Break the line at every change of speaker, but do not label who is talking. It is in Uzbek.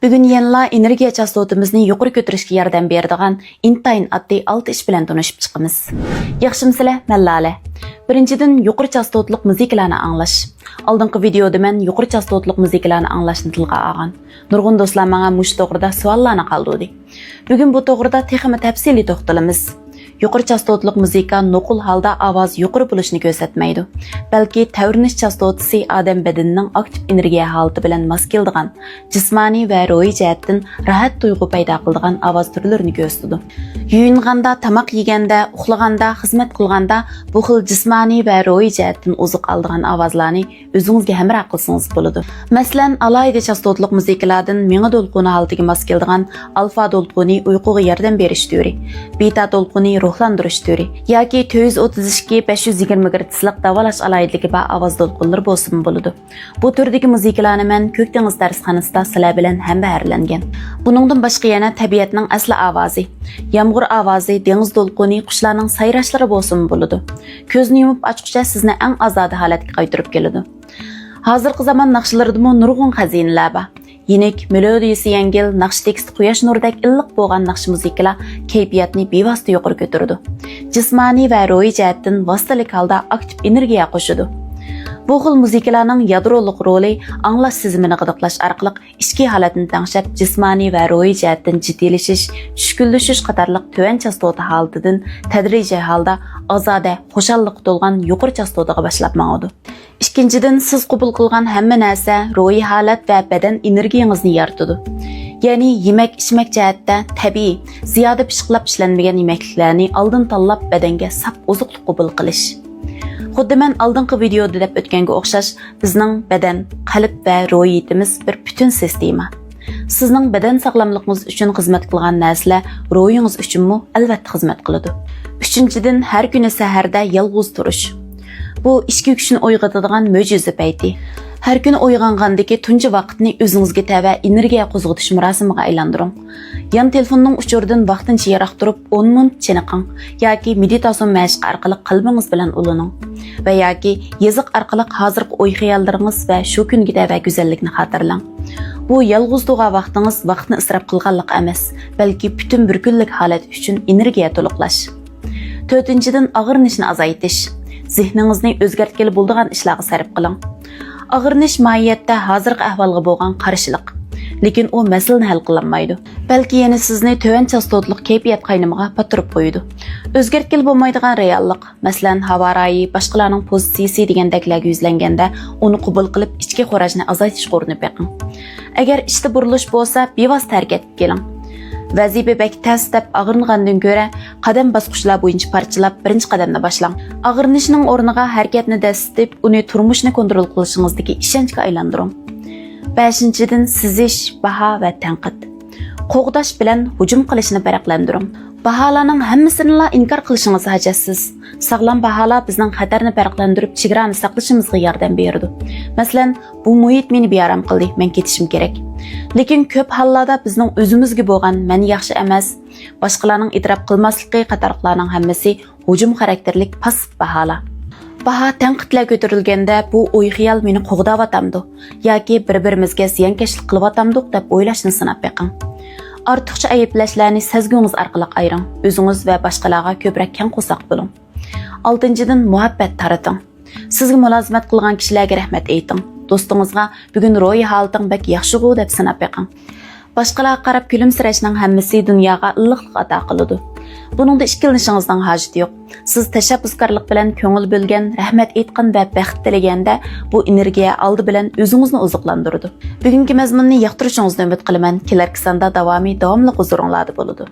Bugun yanla energiya chastotimizni yuqori ko'tarishga yordam beradigan intayin oddiy 6 ish bilan tanishib chiqamiz. Yaxshimsizlar, men Lale. Birinchidan yuqori chastotliq muzikalarni anglash. Oldingi videoda men yuqori chastotliq muzikalarni anglashni tilga olgan. Nurg'un do'stlar menga mush to'g'rida savollarni qoldirdi. Bugun bu to'g'rida texnik tafsiliy to'xtalamiz. Yuqori chastotliq muzika nuqul holda ovoz yuqori bo'lishini ko'rsatmaydi. Balki tavrinish chastotasi odam badanining aktiv energiya holati bilan mos keladigan, jismoniy va ruhiy jihatdan rahat tuyg'u paydo qiladigan ovoz turlarini ko'rsatadi. Yuyinganda, tamoq yeganda, uxlaganda, xizmat qilganda bu xil jismoniy va ruhiy jihatdan oziq oladigan ovozlarni o'zingizga hamroh qilsangiz bo'ladi. Masalan, alohida chastotliq muzikalardan menga to'lqini holatiga mos keladigan alfa to'lqini uyquga yordam berish turi, beta to'lqini ruhlandirish turi yoki 232-520 Hzlik davolash alohidligi va ovoz to'lqinlari bo'lsin bo'ladi. Bu turdagi muzikalarni men Ko'k dengiz darsxonasida sizlar bilan ham baharlangan. Buningdan boshqa yana tabiatning asli ovozi, yomg'ir ovozi, dengiz to'lqini, qushlarning sayrashlari bo'lsin bo'ladi. Ko'zni yumib ochguncha sizni eng ozoda holatga qaytarib keladi. Hozirgi zamon naqshlarida nurg'un xazinalar bor. Yenik, melodiyasi yengil, naqsh teksti quyosh nuridak illiq bo'lgan naqsh muzikalar kayfiyatni bevosita yuqori ko'taradi. Jismoniy va ruhiy jihatdan vositalik holda aktiv energiya qo'shadi. Bu xil muzikalarning yadroliq roli anglash sezimini g'idiqlash orqali ichki holatni tangshab, jismoniy va ruhiy jihatdan jiddiylashish, tushkunlashish qatorliq tuvan chastota holatidan tadrijiy holda ozoda, xushalliq to'lgan yuqori chastotaga boshlab mangadi. Ikkinchidan, siz qabul qilgan hamma narsa ruhiy holat va badan energiyangizni yaratadi. Ya'ni yemak-ichmak jihatda tabiiy, ziyoda pishiqlab ishlanmagan yemakliklarni oldin tanlab badanga sap oziqlik qabul qilish. Xuddi men oldingi videoda deb o'tganga o'xshash, bizning badan, qalb va ruhiyatimiz bir butun sistema. Sizning badan sog'lomligingiz uchun xizmat qilgan narsalar ruhingiz uchunmi albatta xizmat qiladi. Uchinchidan, har kuni saharda yolg'iz turish. Bu ichki kuchni uyg'otadigan mo'jiza payti. Har kuni uyg'ongandagi tunji vaqtni o'zingizga tava energiya qo'zg'atish murosimiga aylantiring. Yan telefonning uchuridan vaqtincha yiroq turib 10 minut chiniqing yoki meditatsiya mashq orqali qalbingiz bilan ulaning va yoki yoziq orqali hozirgi o'y xiyollaringiz va shu kungi tava go'zallikni xotirlang. Bu yolg'iz turgan vaqtingiz vaqtni isrof qilganlik emas, balki butun bir kunlik holat uchun energiya to'liqlash. To'rtinchidan, og'rinishni azaytish. Zehningizni o'zgartgili bo'ladigan ishlarga sarf qiling. Og'rinish mohiyatda hozirgi ahvolga bo'lgan qarshilik, lekin u masalani hal qilolmaydi. Balki yana sizni tuvan chastotliq kayfiyat qaynimiga patirib qo'yadi. O'zgartgili bo'lmaydigan reallik, masalan, havo rayi, boshqalarning pozitsiyasi degandaklarga yuzlanganda uni qabul qilib ichki xurajni azaytish qo'rinib beqing. Agar ishda burilish bo'lsa, bevosita harakatga keling. Vazifa bek tas deb og'ringandan ko'ra, qadam bosqichlar bo'yicha parchalab birinchi qadamni boshlang. Og'rinishning o'rniga harakatni dastib, uni turmushni kontrol qilishingizdagi ishonchga aylantiring. 5-dan, sizish, baho va tanqid. Qo'g'dash bilan hujum qilishni farqlantiring. Baholarning hammasini inkor qilishingiz hajatsiz. Sog'lom baholar bizning xatarni farqlantirib, chegarani saqlashimizga yordam beradi. Masalan, bu muhit meni bearam qildi, men ketishim kerak. Lekin ko'p hollarda bizning o'zimizga bo'lgan men yaxshi emas, boshqalarning e'tirof qilmasligi qatorlarning hammasi hujum xarakterlik passiv baholar. Baho tanqidlar ko'tarilganda bu o'y xiyol meni qo'g'davatamdi yoki bir-birimizga ziyonkashlik qilyaptamdiq deb o'ylashni sinab beqing. Ortiqcha ayblashlarni sezgungiz orqali ayring. O'zingiz va boshqalarga ko'proq keng qo'saq bo'ling. 6-dan, muhabbat tarating. Sizga mulozimat qilgan kishilarga rahmat ayting. Do'stingizga bugun ruhiy holating bak yaxshi-ku deb sinab beqing. Boshqalarga qarab kulimsirashning hammasi dunyoga illiqlik ato qiladi. Buningda ikkilanishingizning hojati yo'q. Siz tashabbuskorlik bilan ko'ngil bo'lgan, rahmat aytgan va baxt tilaganda bu energiya oldi bilan o'zingizni oziqlantiradi. Bugungi mazmunni yoqtirishingizni umid qilaman. Kelarki sonda davomli huzuringlarda bo'ladi.